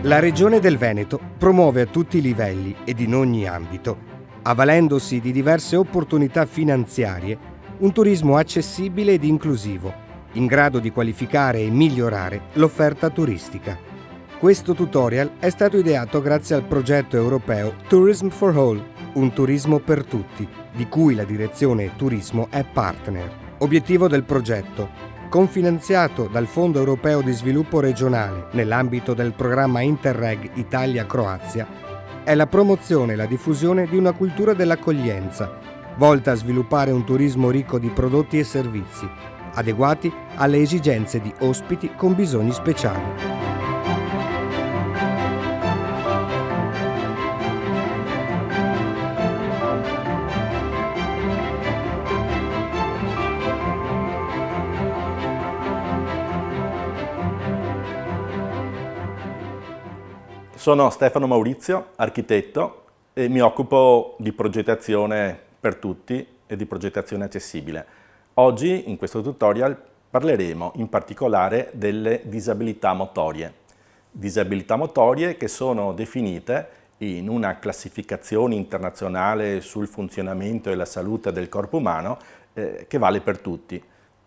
La Regione del Veneto promuove a tutti i livelli ed in ogni ambito, avvalendosi di diverse opportunità finanziarie, un turismo accessibile ed inclusivo, in grado di qualificare e migliorare l'offerta turistica. Questo tutorial è stato ideato grazie al progetto europeo Tourism for All, un turismo per tutti, di cui la direzione Turismo è partner. Obiettivo del progetto: confinanziato dal Fondo Europeo di Sviluppo Regionale nell'ambito del programma Interreg Italia-Croazia, è la promozione e la diffusione di una cultura dell'accoglienza, volta a sviluppare un turismo ricco di prodotti e servizi, adeguati alle esigenze di ospiti con bisogni speciali. Sono Stefano Maurizio, architetto, e mi occupo di progettazione per tutti e di progettazione accessibile. Oggi, in questo tutorial, parleremo in particolare delle disabilità motorie. Disabilità motorie che sono definite in una classificazione internazionale sul funzionamento e la salute del corpo umano che vale per tutti.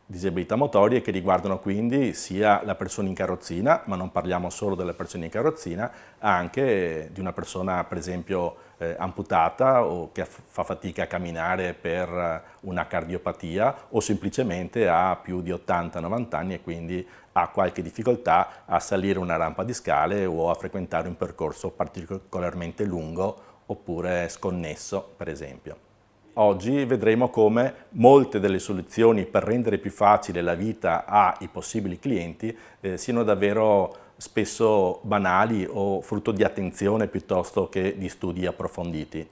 Disabilità motorie che riguardano quindi sia la persona in carrozzina, ma non parliamo solo della persona in carrozzina, anche di una persona per esempio amputata o che fa fatica a camminare per una cardiopatia o semplicemente ha più di 80-90 anni e quindi ha qualche difficoltà a salire una rampa di scale o a frequentare un percorso particolarmente lungo oppure sconnesso per esempio. Oggi vedremo come molte delle soluzioni per rendere più facile la vita ai possibili clienti siano davvero spesso banali o frutto di attenzione piuttosto che di studi approfonditi.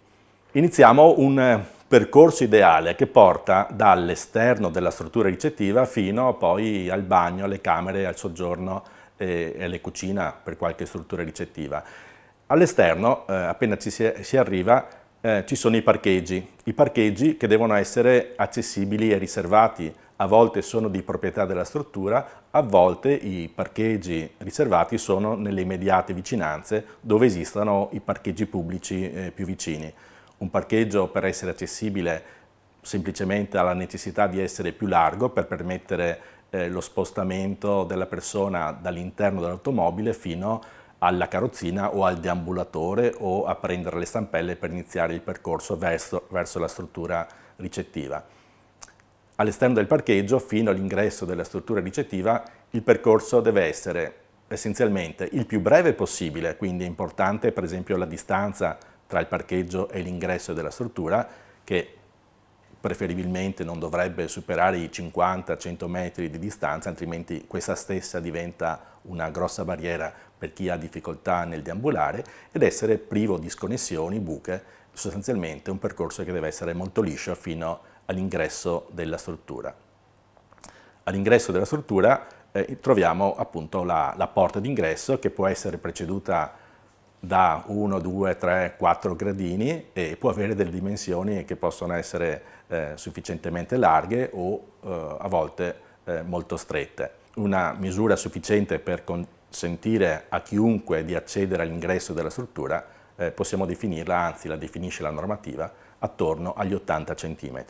Iniziamo un percorso ideale che porta dall'esterno della struttura ricettiva fino poi al bagno, alle camere, al soggiorno e alle cucine per qualche struttura ricettiva. All'esterno, appena si arriva, ci sono i parcheggi che devono essere accessibili e riservati, a volte sono di proprietà della struttura, a volte i parcheggi riservati sono nelle immediate vicinanze dove esistono i parcheggi pubblici più vicini. Un parcheggio per essere accessibile semplicemente ha la necessità di essere più largo per permettere lo spostamento della persona dall'interno dell'automobile fino alla carrozzina o al deambulatore o a prendere le stampelle per iniziare il percorso verso la struttura ricettiva. All'esterno del parcheggio, fino all'ingresso della struttura ricettiva, il percorso deve essere essenzialmente il più breve possibile, quindi è importante per esempio la distanza tra il parcheggio e l'ingresso della struttura, che preferibilmente non dovrebbe superare i 50-100 metri di distanza, altrimenti questa stessa diventa una grossa barriera per chi ha difficoltà nel deambulare, ed essere privo di sconnessioni, buche, sostanzialmente un percorso che deve essere molto liscio fino all'ingresso della struttura. All'ingresso della struttura troviamo appunto la porta d'ingresso che può essere preceduta da 1, 2, 3, 4 gradini e può avere delle dimensioni che possono essere sufficientemente larghe o a volte molto strette. Una misura sufficiente per consentire a chiunque di accedere all'ingresso della struttura possiamo definirla, anzi la definisce la normativa, attorno agli 80 cm.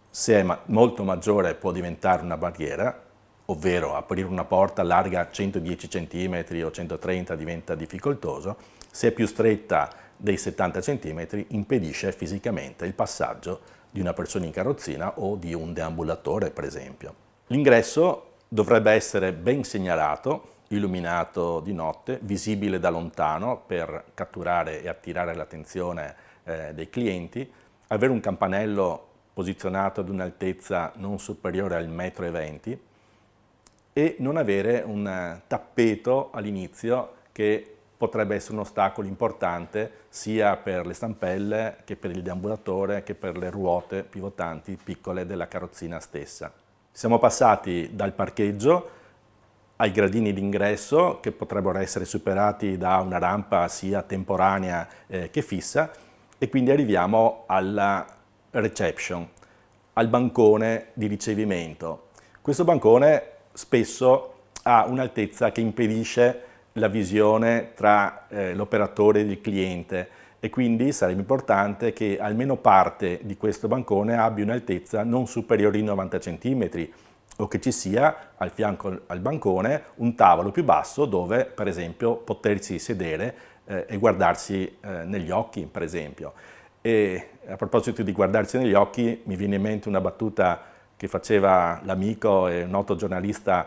Se è molto maggiore può diventare una barriera, ovvero aprire una porta larga 110 cm o 130 diventa difficoltoso. Se è più stretta dei 70 cm impedisce fisicamente il passaggio di una persona in carrozzina o di un deambulatore per esempio. L'ingresso dovrebbe essere ben segnalato, illuminato di notte, visibile da lontano per catturare e attirare l'attenzione dei clienti, avere un campanello posizionato ad un'altezza non superiore al 1,20 m e non avere un tappeto all'inizio che potrebbe essere un ostacolo importante sia per le stampelle che per il deambulatore che per le ruote pivotanti piccole della carrozzina stessa. Siamo passati dal parcheggio ai gradini d'ingresso che potrebbero essere superati da una rampa sia temporanea che fissa e quindi arriviamo alla reception, al bancone di ricevimento. Questo bancone spesso ha un'altezza che impedisce la visione tra l'operatore e il cliente, e quindi sarebbe importante che almeno parte di questo bancone abbia un'altezza non superiore ai 90 cm, o che ci sia al fianco al bancone un tavolo più basso dove, per esempio, potersi sedere e guardarsi negli occhi, per esempio. E a proposito di guardarsi negli occhi, mi viene in mente una battuta che faceva l'amico e noto giornalista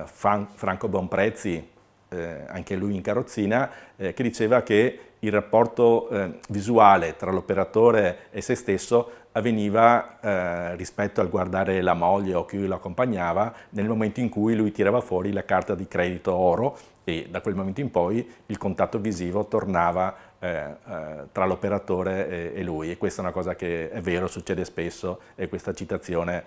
Franco Bonprezzi, anche lui in carrozzina, che diceva che il rapporto visuale tra l'operatore e se stesso avveniva rispetto al guardare la moglie o chi lo accompagnava nel momento in cui lui tirava fuori la carta di credito oro, e da quel momento in poi il contatto visivo tornava tra l'operatore e lui. E questa è una cosa che è vero, succede spesso, e questa citazione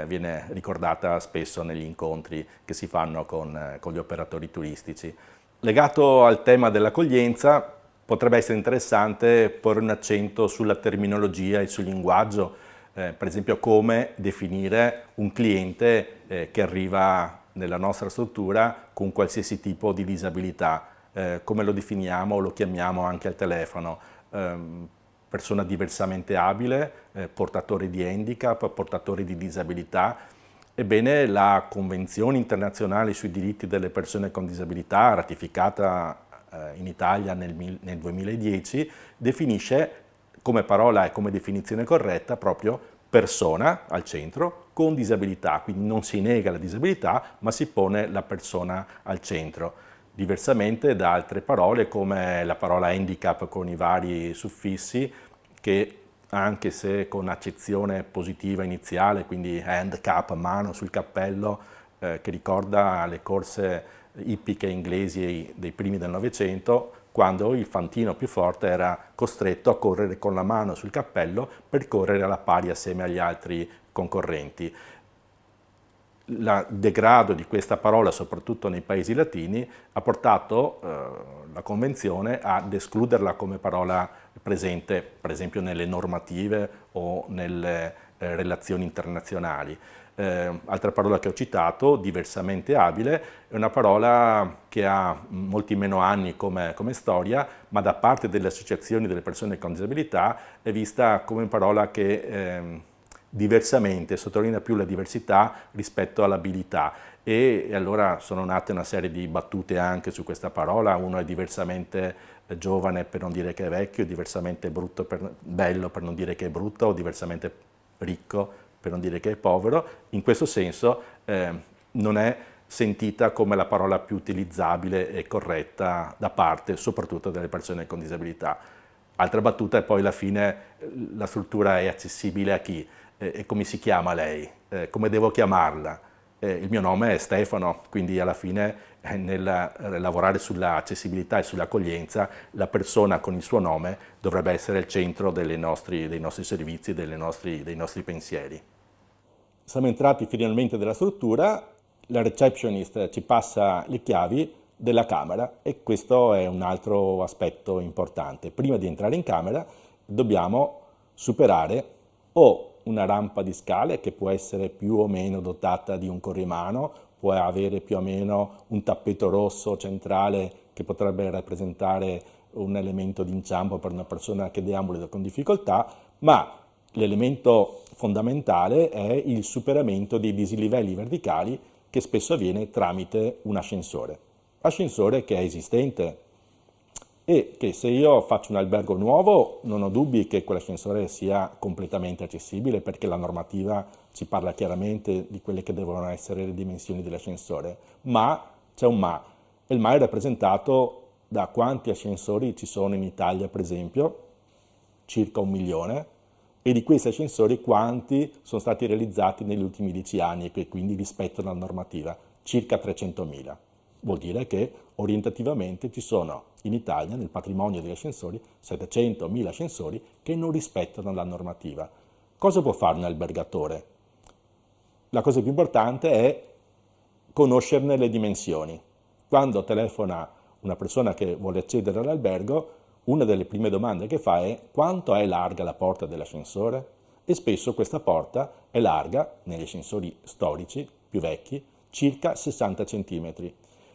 viene ricordata spesso negli incontri che si fanno con gli operatori turistici. Legato al tema dell'accoglienza, potrebbe essere interessante porre un accento sulla terminologia e sul linguaggio, per esempio come definire un cliente che arriva nella nostra struttura con qualsiasi tipo di disabilità, come lo definiamo o lo chiamiamo anche al telefono, persona diversamente abile, portatore di handicap, portatore di disabilità. Ebbene, la Convenzione internazionale sui diritti delle persone con disabilità, ratificata in Italia nel 2010, definisce come parola e come definizione corretta proprio persona al centro con disabilità, quindi non si nega la disabilità ma si pone la persona al centro, diversamente da altre parole come la parola handicap con i vari suffissi che, anche se con accezione positiva iniziale, quindi handicap, mano sul cappello, che ricorda le corse ippiche inglesi dei primi del Novecento, quando il fantino più forte era costretto a correre con la mano sul cappello per correre alla pari assieme agli altri concorrenti. Il degrado di questa parola, soprattutto nei paesi latini, ha portato la Convenzione ad escluderla come parola presente, per esempio, nelle normative o nelle relazioni internazionali. Altra parola che ho citato, diversamente abile, è una parola che ha molti meno anni come storia, ma da parte delle associazioni delle persone con disabilità è vista come parola che diversamente sottolinea più la diversità rispetto all'abilità, e allora sono nate una serie di battute anche su questa parola. Uno è diversamente giovane per non dire che è vecchio, diversamente bello per non dire che è brutto, o diversamente ricco per non dire che è povero. In questo senso non è sentita come la parola più utilizzabile e corretta da parte soprattutto delle persone con disabilità. Altra battuta è poi alla fine la struttura è accessibile a chi? E come si chiama lei? Come devo chiamarla? Il mio nome è Stefano, quindi alla fine nel lavorare sull'accessibilità e sull'accoglienza la persona con il suo nome dovrebbe essere il centro dei nostri servizi, dei nostri pensieri. Siamo entrati finalmente nella struttura, la receptionist ci passa le chiavi della camera e questo è un altro aspetto importante. Prima di entrare in camera dobbiamo superare o una rampa di scale che può essere più o meno dotata di un corrimano, può avere più o meno un tappeto rosso centrale che potrebbe rappresentare un elemento di inciampo per una persona che deambula con difficoltà, ma l'elemento fondamentale è il superamento dei dislivelli verticali che spesso avviene tramite un ascensore che è esistente e che, se io faccio un albergo nuovo, non ho dubbi che quell'ascensore sia completamente accessibile, perché la normativa ci parla chiaramente di quelle che devono essere le dimensioni dell'ascensore, ma c'è un ma, e il ma è rappresentato da quanti ascensori ci sono in Italia, per esempio, circa 1 milione, e di questi ascensori quanti sono stati realizzati negli ultimi 10 anni e che quindi rispettano la normativa? Circa 300.000. Vuol dire che orientativamente ci sono in Italia, nel patrimonio degli ascensori, 700.000 ascensori che non rispettano la normativa. Cosa può fare un albergatore? La cosa più importante è conoscerne le dimensioni. Quando telefona una persona che vuole accedere all'albergo, una delle prime domande che fa è: quanto è larga la porta dell'ascensore? E spesso questa porta è larga, negli ascensori storici, più vecchi, circa 60 cm,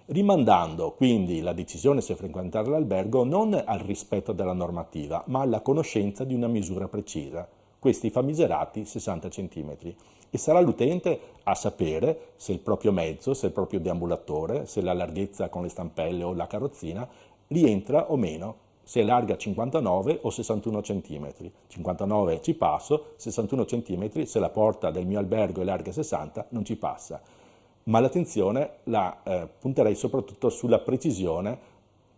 rimandando quindi la decisione se frequentare l'albergo non al rispetto della normativa, ma alla conoscenza di una misura precisa, questi famigerati 60 cm. E sarà l'utente a sapere se il proprio mezzo, se il proprio deambulatore, se la larghezza con le stampelle o la carrozzina rientra o meno, se è larga 59 o 61 cm. 59 ci passo, 61 cm, se la porta del mio albergo è larga 60 non ci passa. Ma l'attenzione la punterei soprattutto sulla precisione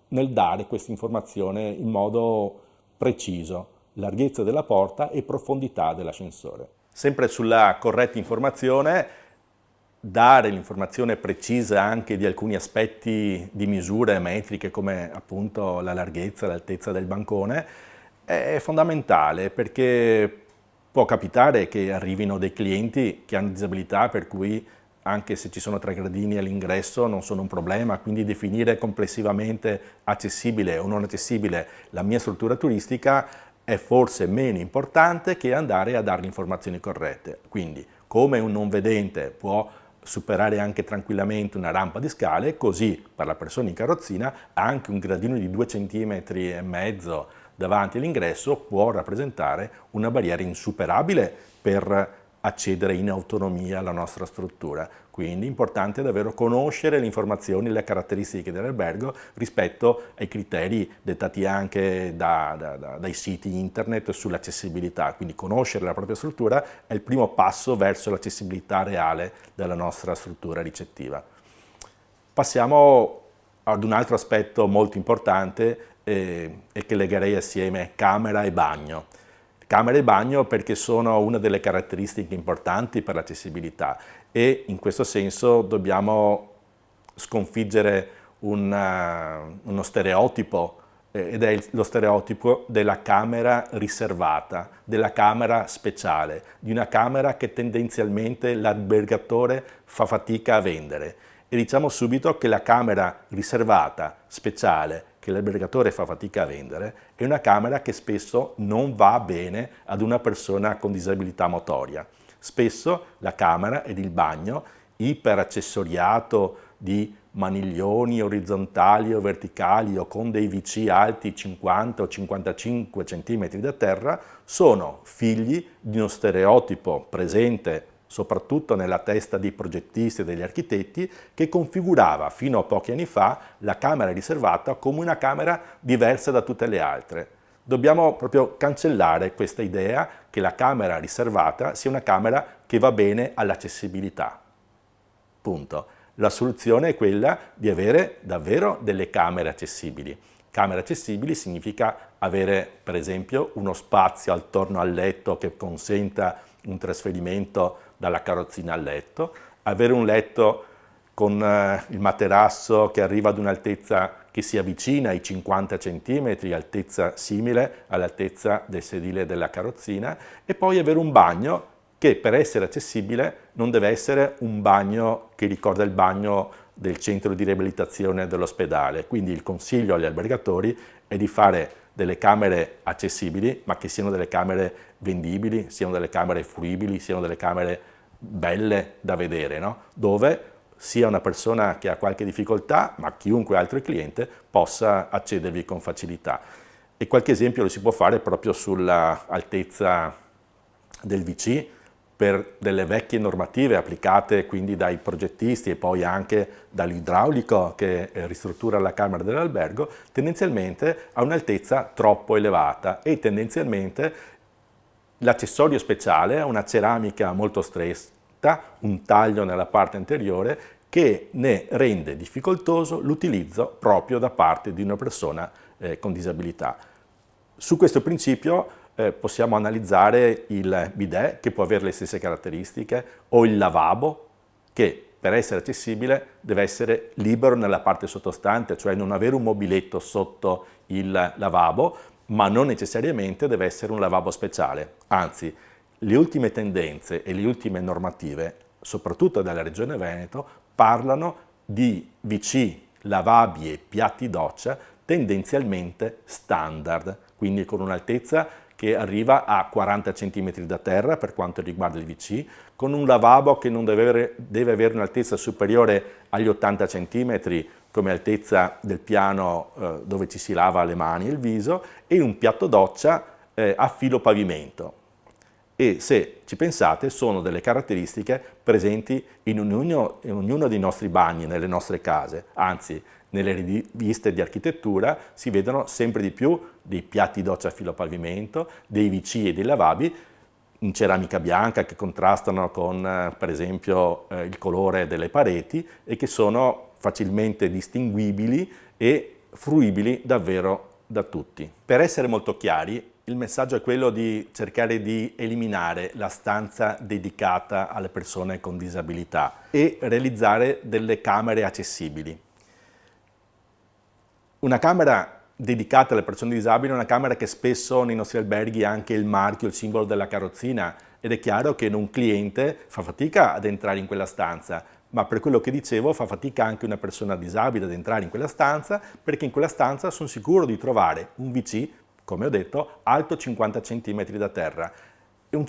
nel dare questa informazione in modo preciso, larghezza della porta e profondità dell'ascensore. Sempre sulla corretta informazione, dare l'informazione precisa anche di alcuni aspetti di misure metriche come appunto la larghezza, l'altezza del bancone è fondamentale, perché può capitare che arrivino dei clienti che hanno disabilità per cui anche se ci sono 3 gradini all'ingresso non sono un problema, quindi definire complessivamente accessibile o non accessibile la mia struttura turistica è forse meno importante che andare a dare le informazioni corrette. Quindi, come un non vedente può superare anche tranquillamente una rampa di scale, così per la persona in carrozzina anche un gradino di 2,5 cm davanti all'ingresso può rappresentare una barriera insuperabile per accedere in autonomia alla nostra struttura. Quindi è importante davvero conoscere le informazioni e le caratteristiche dell'albergo rispetto ai criteri dettati anche dai siti internet sull'accessibilità. Quindi conoscere la propria struttura è il primo passo verso l'accessibilità reale della nostra struttura ricettiva. Passiamo ad un altro aspetto molto importante e che legherei assieme camera e bagno. Camera e bagno perché sono una delle caratteristiche importanti per l'accessibilità e in questo senso dobbiamo sconfiggere uno stereotipo ed è lo stereotipo della camera riservata, della camera speciale, di una camera che tendenzialmente l'albergatore fa fatica a vendere. E diciamo subito che la camera riservata, speciale, che l'albergatore fa fatica a vendere, è una camera che spesso non va bene ad una persona con disabilità motoria. Spesso la camera ed il bagno, iperaccessoriato di maniglioni orizzontali o verticali o con dei WC alti 50 o 55 cm da terra, sono figli di uno stereotipo presente soprattutto nella testa dei progettisti e degli architetti, che configurava fino a pochi anni fa la camera riservata come una camera diversa da tutte le altre. Dobbiamo proprio cancellare questa idea che la camera riservata sia una camera che va bene all'accessibilità. Punto. La soluzione è quella di avere davvero delle camere accessibili. Camere accessibili significa avere, per esempio, uno spazio attorno al letto che consenta un trasferimento dalla carrozzina al letto, avere un letto con il materasso che arriva ad un'altezza che si avvicina ai 50 cm, altezza simile all'altezza del sedile della carrozzina, e poi avere un bagno che per essere accessibile non deve essere un bagno che ricorda il bagno del centro di riabilitazione dell'ospedale. Quindi il consiglio agli albergatori è di fare delle camere accessibili, ma che siano delle camere vendibili, siano delle camere fruibili, siano delle camere belle da vedere, no? Dove sia una persona che ha qualche difficoltà, ma chiunque altro cliente possa accedervi con facilità. E qualche esempio lo si può fare proprio sull'altezza del WC, per delle vecchie normative applicate quindi dai progettisti e poi anche dall'idraulico che ristruttura la camera dell'albergo, tendenzialmente ha un'altezza troppo elevata e tendenzialmente l'accessorio speciale ha una ceramica molto stretta, un taglio nella parte anteriore che ne rende difficoltoso l'utilizzo proprio da parte di una persona con disabilità. Su questo principio possiamo analizzare il bidet, che può avere le stesse caratteristiche, o il lavabo, che per essere accessibile deve essere libero nella parte sottostante, cioè non avere un mobiletto sotto il lavabo, ma non necessariamente deve essere un lavabo speciale. Anzi, le ultime tendenze e le ultime normative, soprattutto dalla Regione Veneto, parlano di WC, lavabili e piatti doccia tendenzialmente standard, quindi con un'altezza che arriva a 40 cm da terra per quanto riguarda il WC, con un lavabo che non deve avere un'altezza superiore agli 80 cm come altezza del piano dove ci si lava le mani e il viso, e un piatto doccia a filo pavimento. E se ci pensate sono delle caratteristiche presenti in ognuno dei nostri bagni, nelle nostre case, anzi nelle riviste di architettura si vedono sempre di più dei piatti doccia a filo pavimento, dei WC e dei lavabili in ceramica bianca che contrastano con per esempio il colore delle pareti e che sono facilmente distinguibili e fruibili davvero da tutti. Per essere molto chiari, il messaggio è quello di cercare di eliminare la stanza dedicata alle persone con disabilità e realizzare delle camere accessibili. Una camera dedicata alle persone disabili è una camera che spesso nei nostri alberghi ha anche il marchio, il simbolo della carrozzina, ed è chiaro che un cliente fa fatica ad entrare in quella stanza, ma per quello che dicevo fa fatica anche una persona disabile ad entrare in quella stanza, perché in quella stanza sono sicuro di trovare un WC, come ho detto, alto 50 cm da terra. Un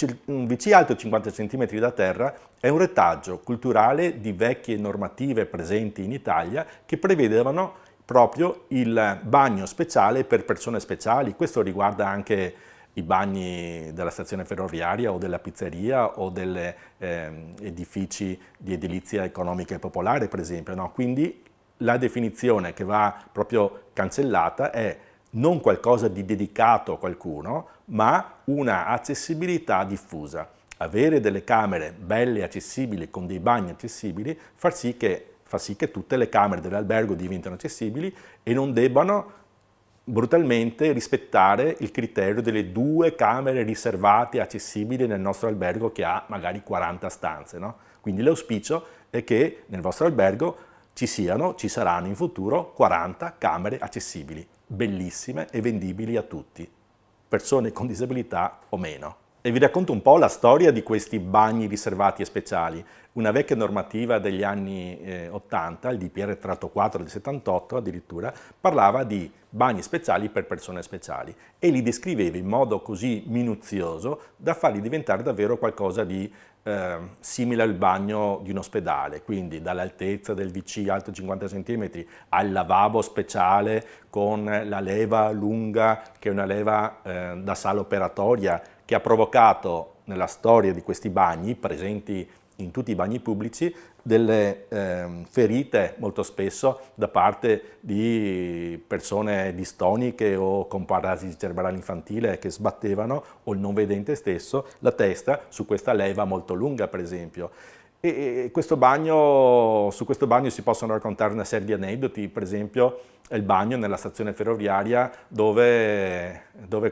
WC alto 50 cm da terra è un retaggio culturale di vecchie normative presenti in Italia che prevedevano proprio il bagno speciale per persone speciali. Questo riguarda anche i bagni della stazione ferroviaria o della pizzeria o degli edifici di edilizia economica e popolare, per esempio, no? Quindi la definizione che va proprio cancellata è non qualcosa di dedicato a qualcuno, ma una accessibilità diffusa. Avere delle camere belle e accessibili con dei bagni accessibili fa sì che tutte le camere dell'albergo diventino accessibili e non debbano brutalmente rispettare il criterio delle 2 camere riservate e accessibili nel nostro albergo che ha magari 40 stanze, no? Quindi l'auspicio è che nel vostro albergo ci saranno in futuro 40 camere accessibili, bellissime e vendibili a tutti, persone con disabilità o meno. E vi racconto un po' la storia di questi bagni riservati e speciali. Una vecchia normativa degli anni 80, il DPR-4 del 78 addirittura, parlava di bagni speciali per persone speciali e li descriveva in modo così minuzioso da farli diventare davvero qualcosa di simile al bagno di un ospedale, quindi dall'altezza del WC alto 50 cm al lavabo speciale con la leva lunga, che è una leva da sala operatoria, che ha provocato nella storia di questi bagni, presenti in tutti i bagni pubblici, delle ferite molto spesso da parte di persone distoniche o con paralisi cerebrale infantile che sbattevano, o il non vedente stesso, la testa su questa leva molto lunga, per esempio. E su questo bagno si possono raccontare una serie di aneddoti, per esempio il bagno nella stazione ferroviaria dove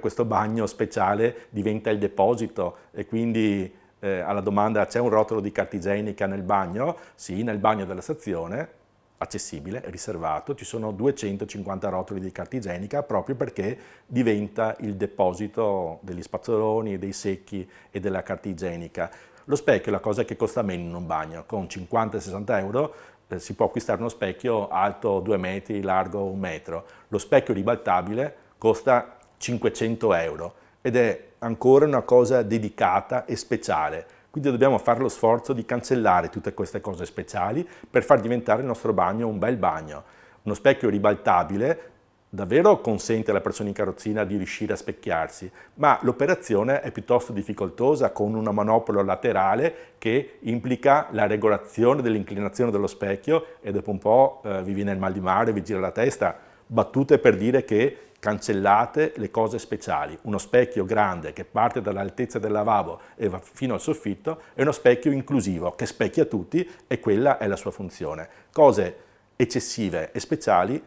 questo bagno speciale diventa il deposito e quindi alla domanda c'è un rotolo di carta igienica nel bagno? Sì, nel bagno della stazione, accessibile, riservato, ci sono 250 rotoli di carta igienica proprio perché diventa il deposito degli spazzoloni, dei secchi e della carta igienica. Lo specchio è la cosa che costa meno in un bagno, con 50-60 euro si può acquistare uno specchio alto 2 metri, largo 1 metro. Lo specchio ribaltabile costa 500 euro ed è ancora una cosa dedicata e speciale. Quindi dobbiamo fare lo sforzo di cancellare tutte queste cose speciali per far diventare il nostro bagno un bel bagno. Uno specchio ribaltabile davvero consente alla persona in carrozzina di riuscire a specchiarsi, ma l'operazione è piuttosto difficoltosa con una manopola laterale che implica la regolazione dell'inclinazione dello specchio e dopo un po' vi viene il mal di mare, vi gira la testa. Battute per dire che cancellate le cose speciali. Uno specchio grande che parte dall'altezza del lavabo e va fino al soffitto è uno specchio inclusivo che specchia tutti e quella è la sua funzione. Cose eccessive e speciali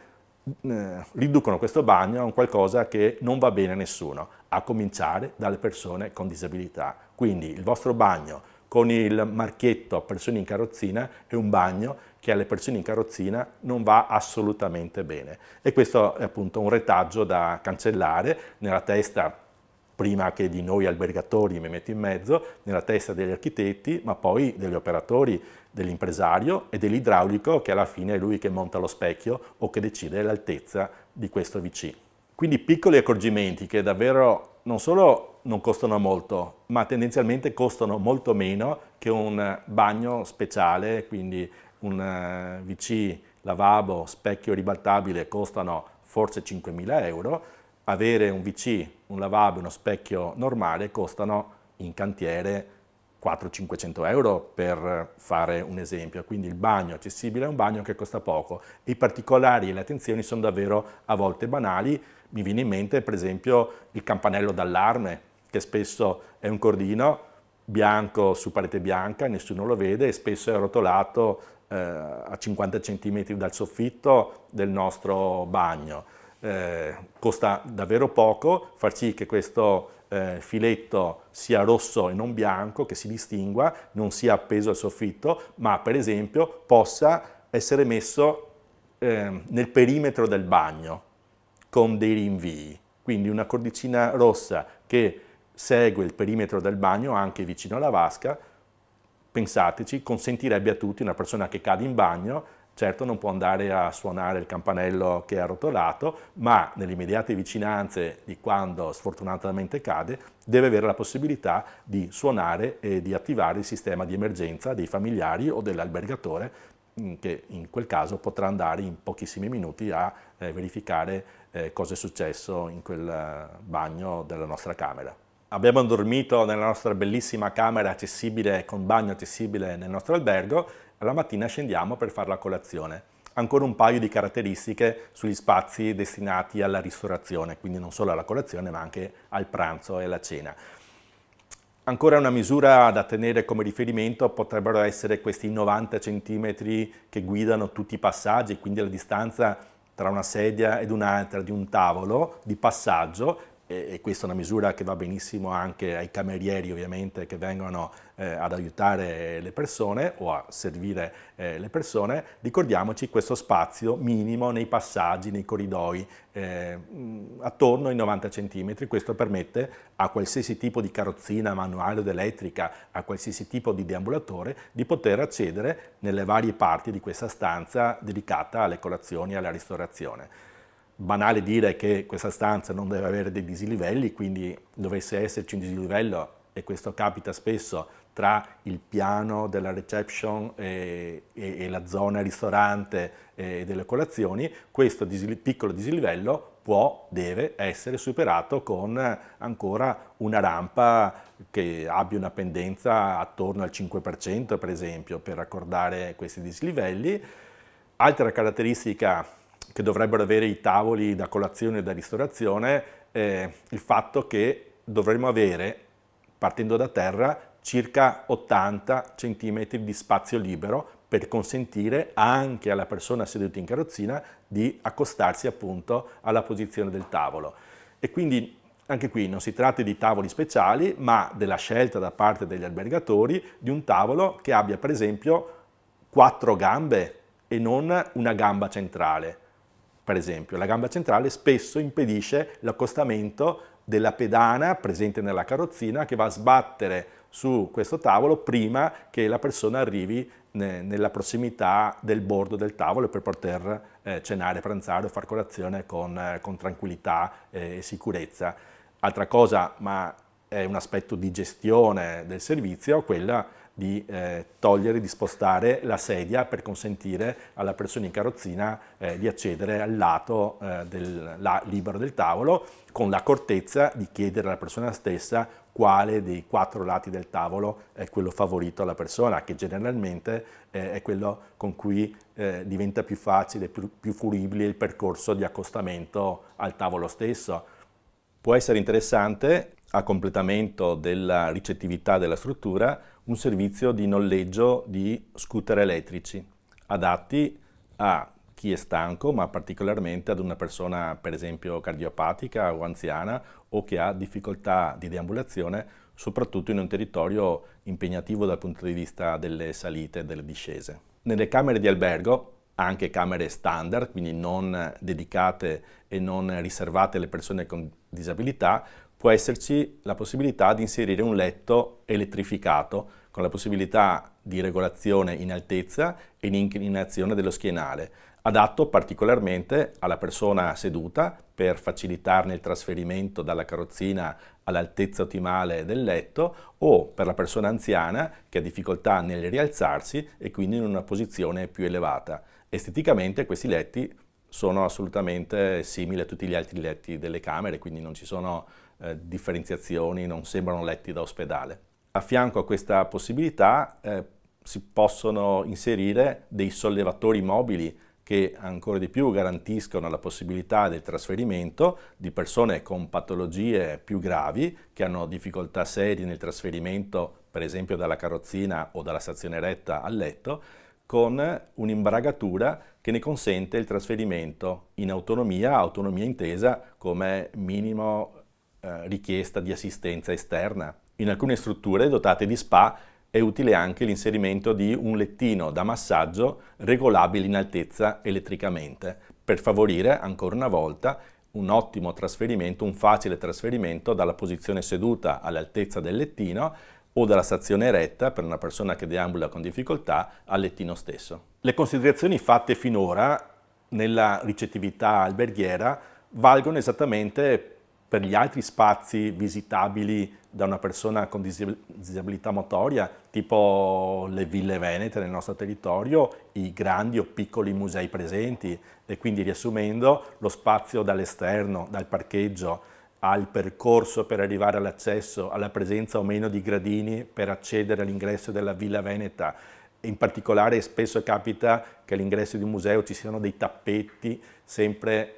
riducono questo bagno a un qualcosa che non va bene a nessuno, a cominciare dalle persone con disabilità. Quindi il vostro bagno con il marchietto persone in carrozzina è un bagno che alle persone in carrozzina non va assolutamente bene. E questo è appunto un retaggio da cancellare nella testa, prima che di noi albergatori, mi metto in mezzo, nella testa degli architetti, ma poi degli operatori, dell'impresario e dell'idraulico, che alla fine è lui che monta lo specchio o che decide l'altezza di questo WC. Quindi piccoli accorgimenti che davvero non solo non costano molto, ma tendenzialmente costano molto meno che un bagno speciale, quindi un WC, lavabo, specchio ribaltabile costano forse 5.000 euro, avere un WC, un lavabo e uno specchio normale costano in cantiere 400-500 euro per fare un esempio, quindi il bagno accessibile è un bagno che costa poco. I particolari e le attenzioni sono davvero a volte banali. Mi viene in mente per esempio il campanello d'allarme, che spesso è un cordino bianco su parete bianca, nessuno lo vede e spesso è arrotolato a 50 cm dal soffitto del nostro bagno. Costa davvero poco far sì che questo filetto sia rosso e non bianco, che si distingua, non sia appeso al soffitto, ma per esempio possa essere messo nel perimetro del bagno con dei rinvii. Quindi una cordicina rossa che segue il perimetro del bagno anche vicino alla vasca, pensateci, consentirebbe a tutti, una persona che cade in bagno, certo non può andare a suonare il campanello che è arrotolato, ma nelle immediate vicinanze di quando sfortunatamente cade, deve avere la possibilità di suonare e di attivare il sistema di emergenza dei familiari o dell'albergatore, che in quel caso potrà andare in pochissimi minuti a verificare cosa è successo in quel bagno della nostra camera. Abbiamo dormito nella nostra bellissima camera accessibile, con bagno accessibile nel nostro albergo, alla mattina scendiamo per fare la colazione. Ancora un paio di caratteristiche sugli spazi destinati alla ristorazione, quindi non solo alla colazione ma anche al pranzo e alla cena. Ancora una misura da tenere come riferimento potrebbero essere questi 90 cm che guidano tutti i passaggi, quindi la distanza tra una sedia ed un'altra di un tavolo di passaggio, e questa è una misura che va benissimo anche ai camerieri ovviamente che vengono ad aiutare le persone o a servire le persone. Ricordiamoci questo spazio minimo nei passaggi, nei corridoi, attorno ai 90 cm. Questo permette a qualsiasi tipo di carrozzina manuale ed elettrica, a qualsiasi tipo di deambulatore, di poter accedere nelle varie parti di questa stanza dedicata alle colazioni e alla ristorazione. Banale dire che questa stanza non deve avere dei dislivelli, quindi dovesse esserci un dislivello, e questo capita spesso tra il piano della reception e la zona ristorante e delle colazioni, questo piccolo dislivello deve essere superato con ancora una rampa che abbia una pendenza attorno al 5% per esempio, per raccordare questi dislivelli. Altra caratteristica che dovrebbero avere i tavoli da colazione e da ristorazione, il fatto che dovremmo avere, partendo da terra, circa 80 cm di spazio libero per consentire anche alla persona seduta in carrozzina di accostarsi appunto alla posizione del tavolo. E quindi anche qui non si tratta di tavoli speciali, ma della scelta da parte degli albergatori di un tavolo che abbia per esempio 4 gambe e non una gamba centrale. Per esempio, la gamba centrale spesso impedisce l'accostamento della pedana presente nella carrozzina che va a sbattere su questo tavolo prima che la persona arrivi nella prossimità del bordo del tavolo per poter cenare, pranzare o far colazione con tranquillità e sicurezza. Altra cosa, ma è un aspetto di gestione del servizio, quella di togliere, di spostare la sedia per consentire alla persona in carrozzina di accedere al lato libero del tavolo, con l'accortezza di chiedere alla persona stessa quale dei 4 lati del tavolo è quello favorito alla persona, che generalmente è quello con cui diventa più facile, più fruibile il percorso di accostamento al tavolo stesso. Può essere interessante, a completamento della ricettività della struttura, un servizio di noleggio di scooter elettrici, adatti a chi è stanco, ma particolarmente ad una persona per esempio cardiopatica o anziana o che ha difficoltà di deambulazione, soprattutto in un territorio impegnativo dal punto di vista delle salite e delle discese. Nelle camere di albergo, anche camere standard, quindi non dedicate e non riservate alle persone con disabilità, può esserci la possibilità di inserire un letto elettrificato, con la possibilità di regolazione in altezza e in inclinazione dello schienale, adatto particolarmente alla persona seduta per facilitarne il trasferimento dalla carrozzina all'altezza ottimale del letto, o per la persona anziana che ha difficoltà nel rialzarsi e quindi in una posizione più elevata. Esteticamente questi letti sono assolutamente simili a tutti gli altri letti delle camere, quindi non ci sono differenziazioni, non sembrano letti da ospedale. A fianco a questa possibilità si possono inserire dei sollevatori mobili che ancora di più garantiscono la possibilità del trasferimento di persone con patologie più gravi, che hanno difficoltà serie nel trasferimento, per esempio dalla carrozzina o dalla stazione eretta al letto, con un'imbragatura che ne consente il trasferimento in autonomia intesa come minimo richiesta di assistenza esterna. In alcune strutture dotate di spa è utile anche l'inserimento di un lettino da massaggio regolabile in altezza elettricamente, per favorire ancora una volta un ottimo trasferimento, un facile trasferimento dalla posizione seduta all'altezza del lettino o dalla stazione eretta per una persona che deambula con difficoltà al lettino stesso. Le considerazioni fatte finora nella ricettività alberghiera valgono esattamente per gli altri spazi visitabili da una persona con disabilità motoria, tipo le ville venete nel nostro territorio, i grandi o piccoli musei presenti, e quindi, riassumendo, lo spazio dall'esterno, dal parcheggio, al percorso per arrivare all'accesso, alla presenza o meno di gradini per accedere all'ingresso della Villa Veneta. In particolare spesso capita che all'ingresso di un museo ci siano dei tappeti sempre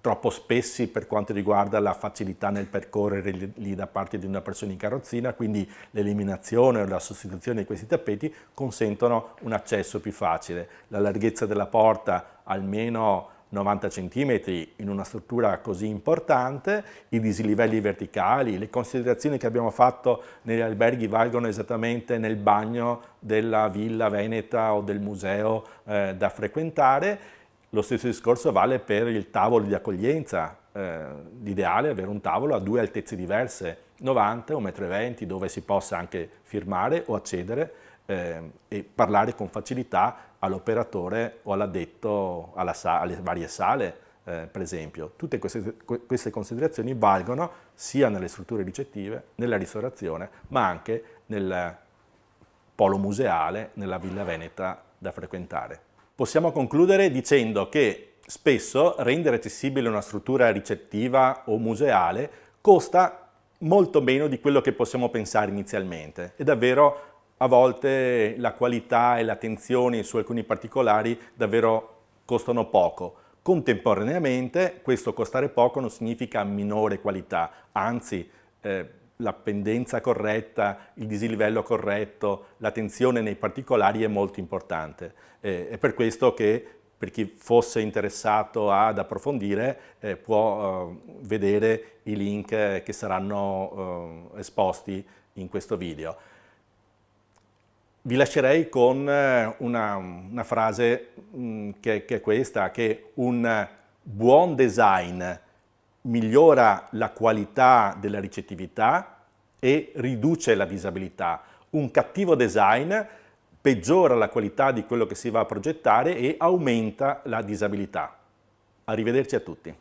troppo spessi per quanto riguarda la facilità nel percorrere lì da parte di una persona in carrozzina, quindi l'eliminazione o la sostituzione di questi tappeti consentono un accesso più facile. La larghezza della porta almeno 90 cm in una struttura così importante, i dislivelli verticali, le considerazioni che abbiamo fatto negli alberghi valgono esattamente nel bagno della Villa Veneta o del museo da frequentare. Lo stesso discorso vale per il tavolo di accoglienza. L'ideale è avere un tavolo a due altezze diverse, 90 o 1,20 m, dove si possa anche firmare o accedere e parlare con facilità all'operatore o all'addetto alle varie sale, per esempio. Tutte queste considerazioni valgono sia nelle strutture ricettive, nella ristorazione, ma anche nel polo museale, nella Villa Veneta da frequentare. Possiamo concludere dicendo che spesso rendere accessibile una struttura ricettiva o museale costa molto meno di quello che possiamo pensare inizialmente, e davvero a volte la qualità e l'attenzione su alcuni particolari davvero costano poco. Contemporaneamente questo costare poco non significa minore qualità, anzi la pendenza corretta, il dislivello corretto, l'attenzione nei particolari è molto importante. È per questo che per chi fosse interessato ad approfondire può vedere i link che saranno esposti in questo video. Vi lascerei con una frase che è questa, che un buon design migliora la qualità della ricettività e riduce la disabilità. Un cattivo design peggiora la qualità di quello che si va a progettare e aumenta la disabilità. Arrivederci a tutti.